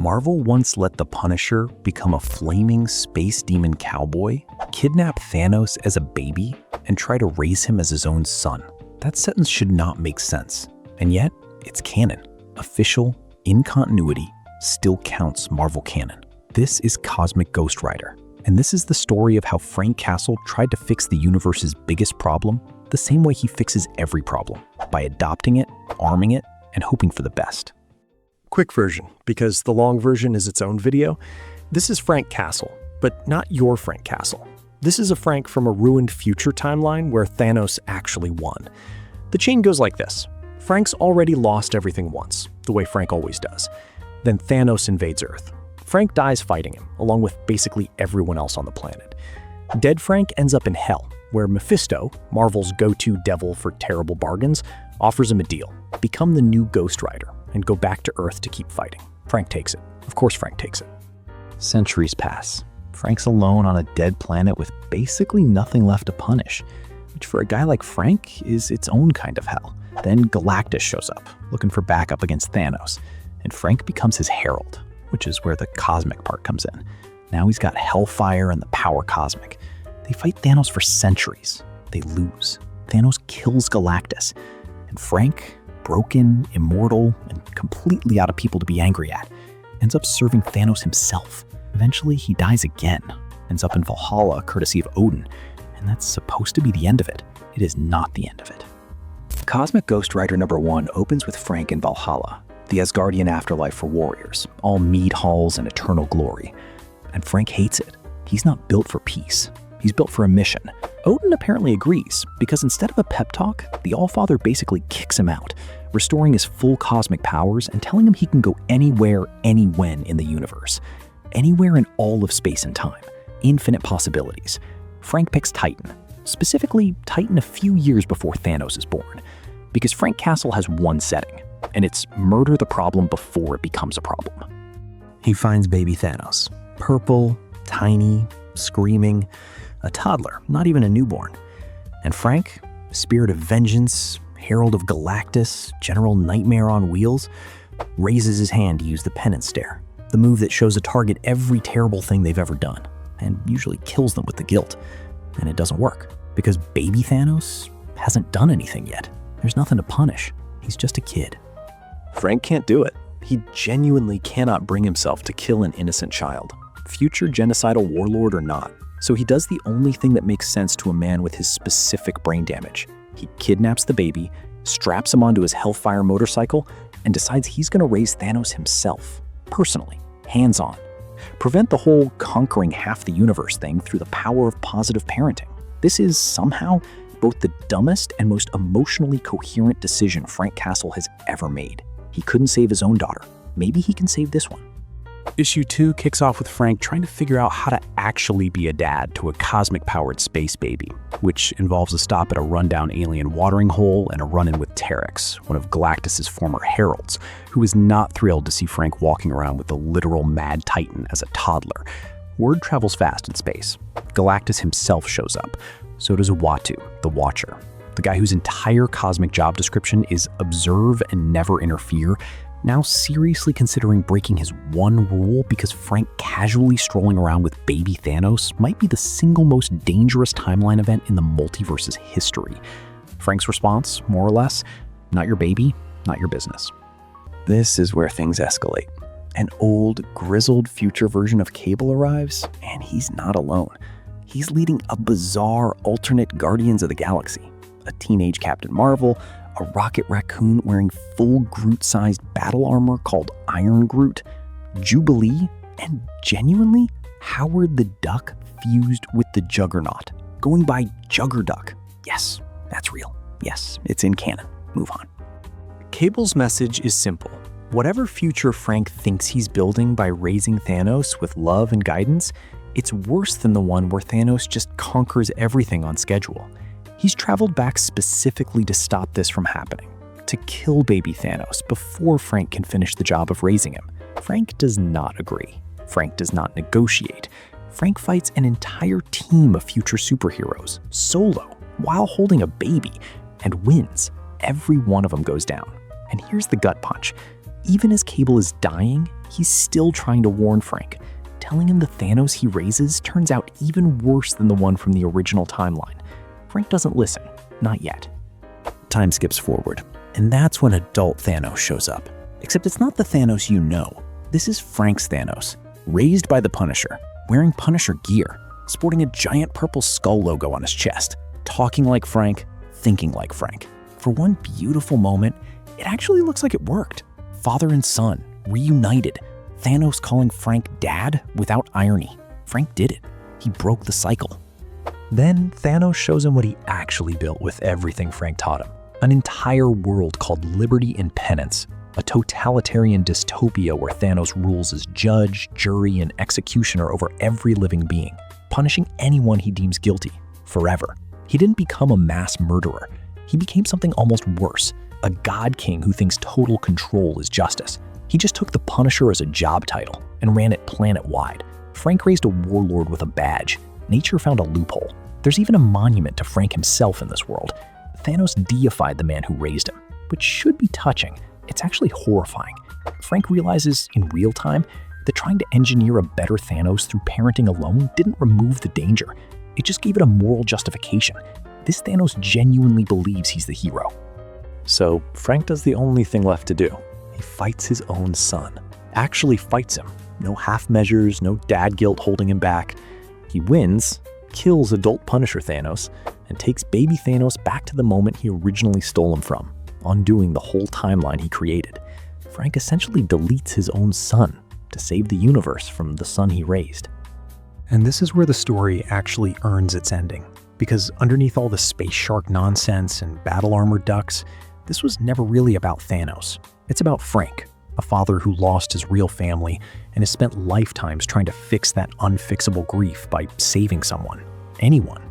Marvel once let the Punisher become a flaming space demon cowboy, kidnap Thanos as a baby, and try to raise him as his own son. That sentence should not make sense. And yet, it's canon. Official, in continuity, still counts Marvel canon. This is Cosmic Ghost Rider. And this is the story of how Frank Castle tried to fix the universe's biggest problem the same way he fixes every problem, by adopting it, arming it, and hoping for the best. Quick version, because the long version is its own video. This is Frank Castle, but not your Frank Castle. This is a Frank from a ruined future timeline where Thanos actually won. The chain goes like this. Frank's already lost everything once, the way Frank always does. Then Thanos invades Earth. Frank dies fighting him, along with basically everyone else on the planet. Dead Frank ends up in Hell, where Mephisto, Marvel's go-to devil for terrible bargains, offers him a deal. Become the new Ghost Rider and go back to Earth to keep fighting. Frank takes it. Of course Frank takes it. Centuries pass. Frank's alone on a dead planet with basically nothing left to punish, which for a guy like Frank is its own kind of hell. Then Galactus shows up, looking for backup against Thanos, and Frank becomes his herald, which is where the cosmic part comes in. Now he's got Hellfire and the power cosmic. They fight Thanos for centuries. They lose. Thanos kills Galactus, and Frank, broken, immortal, and completely out of people to be angry at, ends up serving Thanos himself. Eventually, he dies again, ends up in Valhalla courtesy of Odin, and that's supposed to be the end of it. It is not the end of it. Cosmic Ghost Rider #1 opens with Frank in Valhalla, the Asgardian afterlife for warriors, all mead halls and eternal glory. And Frank hates it. He's not built for peace. He's built for a mission. Odin apparently agrees, because instead of a pep talk, the Allfather basically kicks him out, restoring his full cosmic powers and telling him he can go anywhere, anywhen in the universe. Anywhere in all of space and time. Infinite possibilities. Frank picks Titan. Specifically, Titan a few years before Thanos is born. Because Frank Castle has one setting, and it's murder the problem before it becomes a problem. He finds baby Thanos. Purple, tiny, screaming, a toddler, not even a newborn. And Frank, spirit of vengeance, herald of Galactus, general nightmare on wheels, raises his hand to use the penance stare, the move that shows a target every terrible thing they've ever done, and usually kills them with the guilt. And it doesn't work, because baby Thanos hasn't done anything yet. There's nothing to punish. He's just a kid. Frank can't do it. He genuinely cannot bring himself to kill an innocent child, future genocidal warlord or not. So he does the only thing that makes sense to a man with his specific brain damage. He kidnaps the baby, straps him onto his Hellfire motorcycle, and decides he's going to raise Thanos himself, personally, hands-on. Prevent the whole conquering half the universe thing through the power of positive parenting. This is somehow both the dumbest and most emotionally coherent decision Frank Castle has ever made. He couldn't save his own daughter. Maybe he can save this one. Issue 2 kicks off with Frank trying to figure out how to actually be a dad to a cosmic-powered space baby, which involves a stop at a rundown alien watering hole and a run-in with Terex, one of Galactus' former heralds, who is not thrilled to see Frank walking around with the literal Mad Titan as a toddler. Word travels fast in space. Galactus himself shows up. So does Uatu, the Watcher, the guy whose entire cosmic job description is observe and never interfere, now seriously considering breaking his one rule because Frank casually strolling around with baby Thanos might be the single most dangerous timeline event in the multiverse's history. Frank's response, more or less, not your baby, not your business. This is where things escalate. An old, grizzled future version of Cable arrives, and he's not alone. He's leading a bizarre alternate Guardians of the Galaxy, a teenage Captain Marvel, a Rocket Raccoon wearing full Groot-sized battle armor called Iron Groot, Jubilee, and genuinely Howard the Duck fused with the Juggernaut, going by Juggerduck. Yes, that's real. Yes, it's in canon. Move on. Cable's message is simple. Whatever future Frank thinks he's building by raising Thanos with love and guidance, it's worse than the one where Thanos just conquers everything on schedule. He's traveled back specifically to stop this from happening, to kill baby Thanos before Frank can finish the job of raising him. Frank does not agree. Frank does not negotiate. Frank fights an entire team of future superheroes, solo, while holding a baby, and wins. Every one of them goes down. And here's the gut punch. Even as Cable is dying, he's still trying to warn Frank, telling him the Thanos he raises turns out even worse than the one from the original timeline. Frank doesn't listen, not yet. Time skips forward, and that's when adult Thanos shows up. Except it's not the Thanos you know. This is Frank's Thanos, raised by the Punisher, wearing Punisher gear, sporting a giant purple skull logo on his chest, talking like Frank, thinking like Frank. For one beautiful moment, it actually looks like it worked. Father and son, reunited. Thanos calling Frank dad without irony. Frank did it. He broke the cycle. Then Thanos shows him what he actually built with everything Frank taught him. An entire world called Liberty and Penance, a totalitarian dystopia where Thanos rules as judge, jury, and executioner over every living being, punishing anyone he deems guilty, forever. He didn't become a mass murderer. He became something almost worse, a god king who thinks total control is justice. He just took the Punisher as a job title and ran it planet-wide. Frank raised a warlord with a badge. Nature found a loophole. There's even a monument to Frank himself in this world. Thanos deified the man who raised him, which should be touching. It's actually horrifying. Frank realizes in real time that trying to engineer a better Thanos through parenting alone didn't remove the danger. It just gave it a moral justification. This Thanos genuinely believes he's the hero. So Frank does the only thing left to do. He fights his own son. Actually fights him. No half measures, no dad guilt holding him back. He wins, kills adult Punisher Thanos, and takes baby Thanos back to the moment he originally stole him from, undoing the whole timeline he created. Frank essentially deletes his own son to save the universe from the son he raised. And this is where the story actually earns its ending, because underneath all the space shark nonsense and battle armored ducks, this was never really about Thanos. It's about Frank, a father who lost his real family and has spent lifetimes trying to fix that unfixable grief by saving someone, anyone,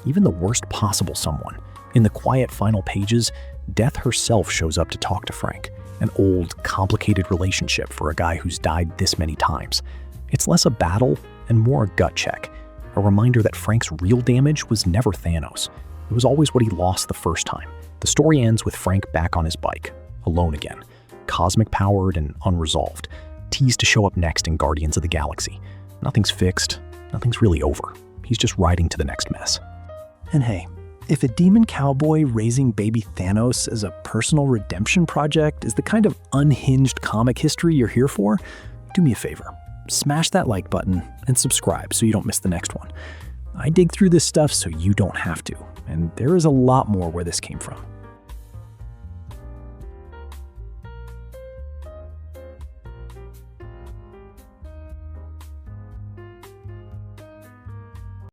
even the worst possible someone. In the quiet final pages, Death herself shows up to talk to Frank, an old, complicated relationship for a guy who's died this many times. It's less a battle and more a gut check, a reminder that Frank's real damage was never Thanos. It was always what he lost the first time. The story ends with Frank back on his bike, alone again, cosmic-powered and unresolved, teased to show up next in Guardians of the Galaxy. Nothing's fixed, nothing's really over. He's just riding to the next mess. And hey, if a demon cowboy raising baby Thanos as a personal redemption project is the kind of unhinged comic history you're here for, do me a favor. Smash that like button and subscribe so you don't miss the next one. I dig through this stuff so you don't have to, and there is a lot more where this came from.